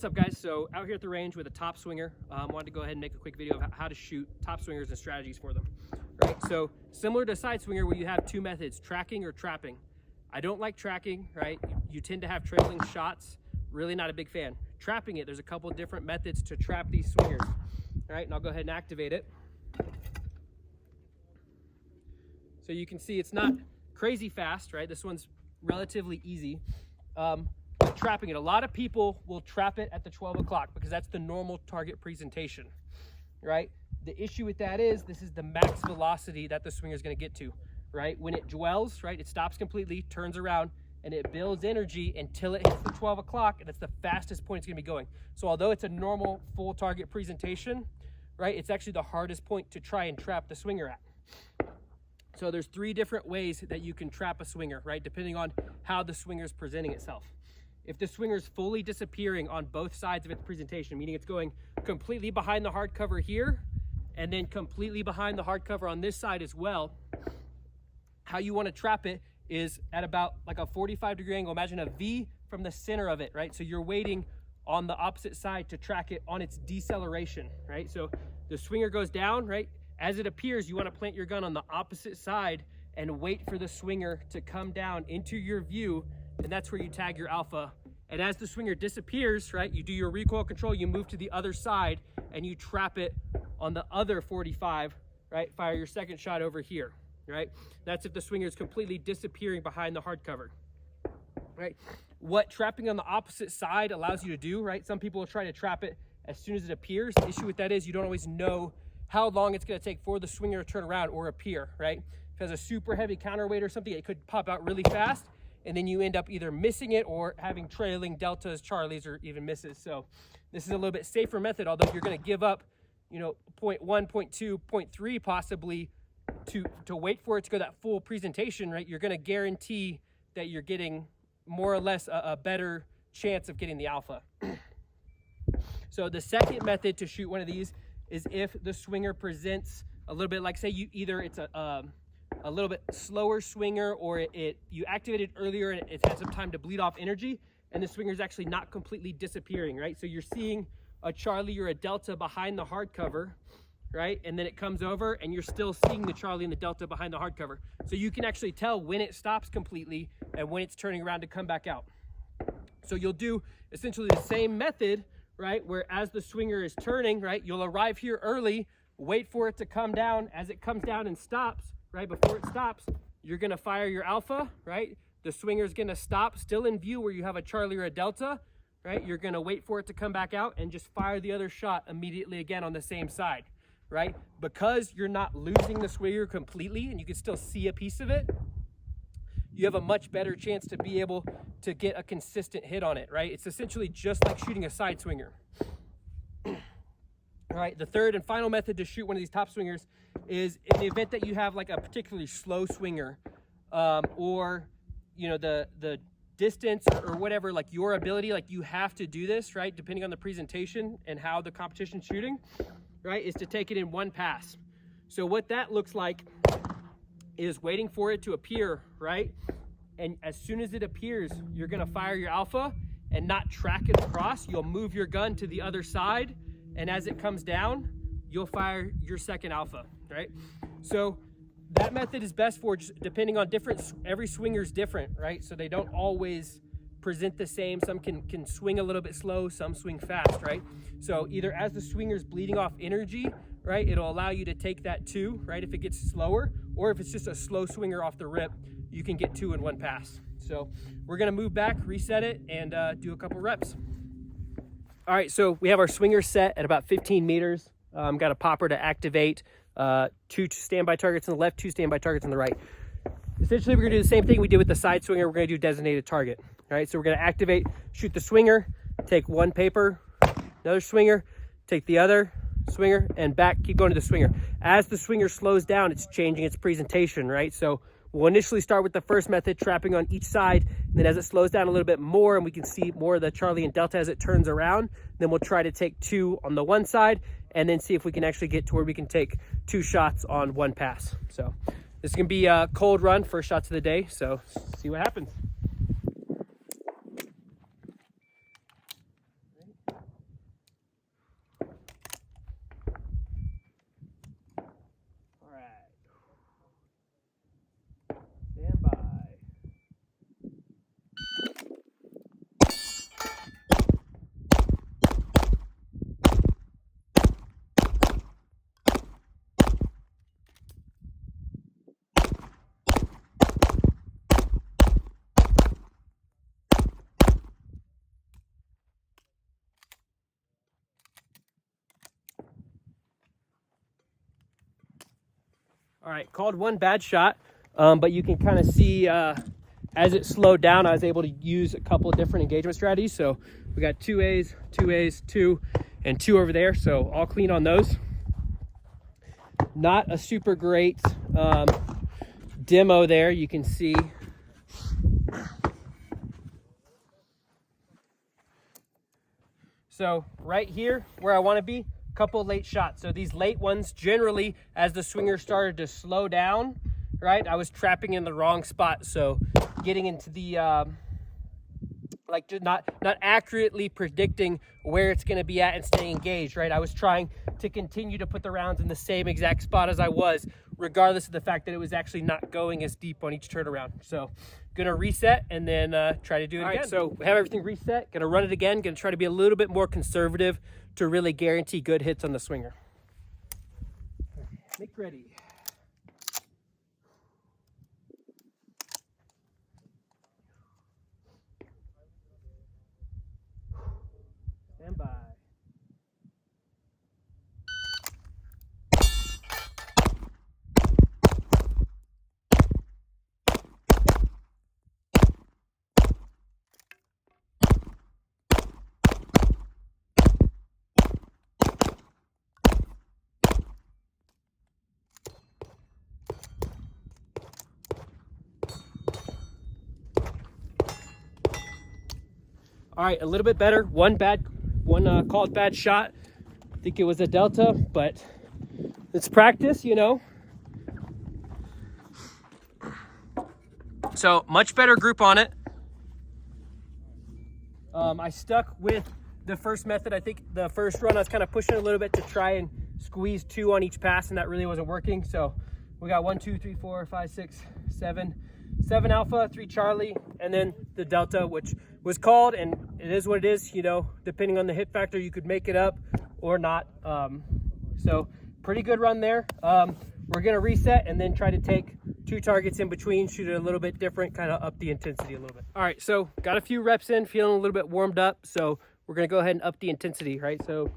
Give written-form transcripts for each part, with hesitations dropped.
what's up guys? So out here at the range with a top swinger. Wanted to go ahead and make a quick video of how to shoot top swingers and strategies for them. Right, so similar to a side swinger where you have two methods, tracking or trapping. I don't like tracking, right? You tend to have trailing shots. Really not a big fan. Trapping it, there's a couple of different methods to trap these swingers. All right, and I'll go ahead and activate it. So you can see it's not crazy fast, right? This one's relatively easy. Trapping it, a lot of people will trap it at the 12 o'clock because that's the normal target presentation, right? The issue with that is this is the max velocity that the swinger is going to get to, right? When it dwells, right, it stops completely, turns around, and it builds energy until it hits the 12 o'clock, and that's the fastest point it's going to be going. So although it's a normal full target presentation, right, it's actually the hardest point to try and trap the swinger at. So there's three different ways that you can trap a swinger, right, depending on how the swinger is presenting itself. If the swinger is fully disappearing on both sides of its presentation, meaning it's going completely behind the hard cover here and then completely behind the hard cover on this side as well, how you want to trap it is at about like a 45-degree angle. Imagine a V from the center of it, right? So you're waiting on the opposite side to track it on its deceleration, right? So the swinger goes down, right? As it appears, you want to plant your gun on the opposite side and wait for the swinger to come down into your view, and that's where you tag your alpha. And as the swinger disappears, right, you do your recoil control, you move to the other side, and you trap it on the other 45, right? Fire your second shot over here, right? That's if the swinger is completely disappearing behind the hard cover, right? What trapping on the opposite side allows you to do, right? Some people will try to trap it as soon as it appears. The issue with that is you don't always know how long it's going to take for the swinger to turn around or appear, right? If it has a super heavy counterweight or something, it could pop out really fast, and then you end up either missing it or having trailing deltas, charlies, or even misses. So this is a little bit safer method, although you're going to give up, you know, 0.1, 0.2, 0.3 possibly to wait for it to go that full presentation, right? You're going to guarantee that you're getting more or less a better chance of getting the alpha. So the second method to shoot one of these is if the swinger presents a little bit like, say you either it's a little bit slower swinger, or you activated earlier and it's had some time to bleed off energy, and the swinger is actually not completely disappearing, right? So you're seeing a Charlie or a Delta behind the hard cover, right? And then it comes over and you're still seeing the Charlie and the Delta behind the hard cover. So you can actually tell when it stops completely and when it's turning around to come back out. So you'll do essentially the same method, right? Where as the swinger is turning, right, you'll arrive here early, wait for it to come down. As it comes down and stops, right, before it stops, you're gonna fire your alpha, right? The swinger's gonna stop, still in view where you have a Charlie or a Delta, right? You're gonna wait for it to come back out and just fire the other shot immediately again on the same side, right? Because you're not losing the swinger completely and you can still see a piece of it, you have a much better chance to be able to get a consistent hit on it, right? It's essentially just like shooting a side swinger. All right, the third and final method to shoot one of these top swingers is in the event that you have like a particularly slow swinger, or you know the distance or whatever, like your ability, like you have to do this, right? Depending on the presentation and how the competition's shooting, right, is to take it in one pass. So what that looks like is waiting for it to appear, right? And as soon as it appears, you're gonna fire your alpha and not track it across. You'll move your gun to the other side, and as it comes down, you'll fire your second alpha, right? So that method is best for just depending on every swinger's different, right? So they don't always present the same. Some can swing a little bit slow, some swing fast, right? So either as the swinger's bleeding off energy, right, it'll allow you to take that two, right, if it gets slower, or if it's just a slow swinger off the rip, you can get two in one pass. So we're gonna move back, reset it, and do a couple reps. All right, so we have our swinger set at about 15 meters. Got a popper to activate, two standby targets on the left, two standby targets on the right. Essentially, we're gonna do the same thing we did with the side swinger. We're gonna do designated target. All right, so we're gonna activate, shoot the swinger, take one paper, another swinger, take the other swinger, and back, keep going to the swinger. As the swinger slows down, it's changing its presentation, right? So we'll initially start with the first method, trapping on each side. And then as it slows down a little bit more and we can see more of the Charlie and Delta as it turns around, then we'll try to take two on the one side and then see if we can actually get to where we can take two shots on one pass. So this is gonna be a cold run, first shots of the day. So see what happens. All right, called one bad shot, but you can kind of see as it slowed down, I was able to use a couple of different engagement strategies. So we got 2 A's, 2, and 2 over there. So all clean on those. Not a super great demo there, you can see. So right here where I want to be, a couple late shots. So these late ones, generally as the swinger started to slow down, right, I was trapping in the wrong spot. So getting into the not accurately predicting where it's going to be at and staying engaged, right? I was trying to continue to put the rounds in the same exact spot as I was, regardless of the fact that it was actually not going as deep on each turnaround. So gonna reset and then try to do it again. Right, so we have everything reset, gonna run it again, gonna try to be a little bit more conservative to really guarantee good hits on the swinger. Make ready. Stand by. All right, a little bit better. One called bad shot. I think it was a delta, but it's practice, you know. So much better group on it. I stuck with the first method. I think the first run I was kind of pushing a little bit to try and squeeze 2 on each pass, and that really wasn't working. So we got 1, 2, 3, 4, 5, 6, 7 alpha, 3 Charlie, and then the delta, which was called, and it is what it is, you know, depending on the hit factor, you could make it up or not. So pretty good run there. We're gonna reset and then try to take 2 targets in between, shoot it a little bit different, kind of up the intensity a little bit. All right, so got a few reps in, feeling a little bit warmed up. So we're gonna go ahead and up the intensity, right? So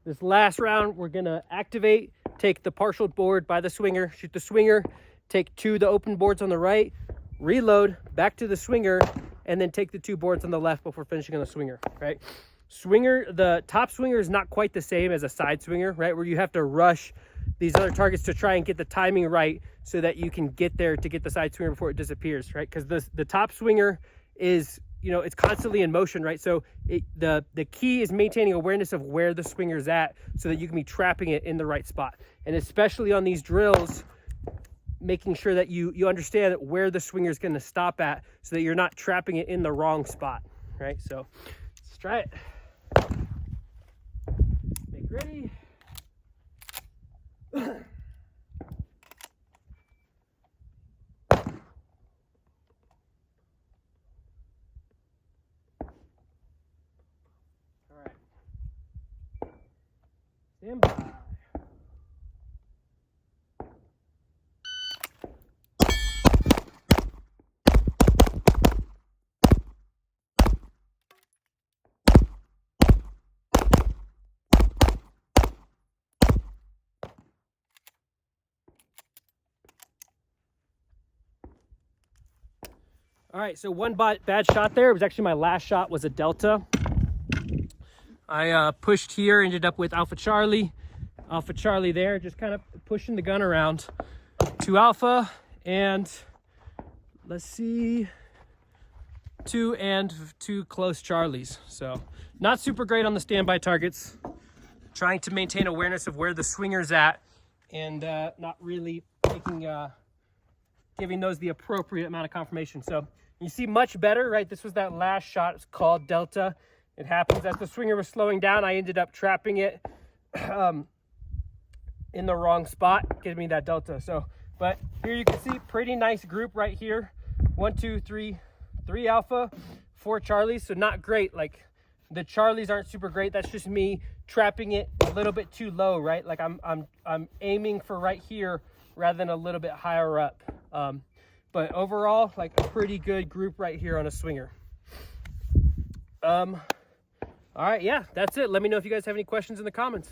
this last round, we're gonna activate, take the partial board by the swinger, shoot the swinger, take 2 the open boards on the right, reload back to the swinger, and then take the 2 boards on the left before finishing on the swinger, right? Swinger, the top swinger is not quite the same as a side swinger, right? Where you have to rush these other targets to try and get the timing right so that you can get there to get the side swinger before it disappears, right? Because the top swinger is, you know, it's constantly in motion, right? So the key is maintaining awareness of where the swinger's at so that you can be trapping it in the right spot. And especially on these drills, making sure that you understand where the swinger is going to stop at so that you're not trapping it in the wrong spot, right? So let's try it. Make ready. All right. Stand by. All right, so one bad shot there. It was actually my last shot was a delta. I pushed here, ended up with Alpha Charlie there, just kind of pushing the gun around. 2 alpha and let's see, 2 and 2 close Charlies. So not super great on the standby targets. Trying to maintain awareness of where the swinger's at and not really giving those the appropriate amount of confirmation. So you see much better, right? This was that last shot. It's called delta. It happens as the swinger was slowing down. I ended up trapping it in the wrong spot, giving me that delta. So, but here you can see pretty nice group right here. 1, 2, 3 alpha, 4 Charlies. So not great. Like the Charlies aren't super great. That's just me trapping it a little bit too low, right? Like I'm aiming for right here rather than a little bit higher up. But overall, like a pretty good group right here on a swinger. All right, yeah, that's it. Let me know if you guys have any questions in the comments.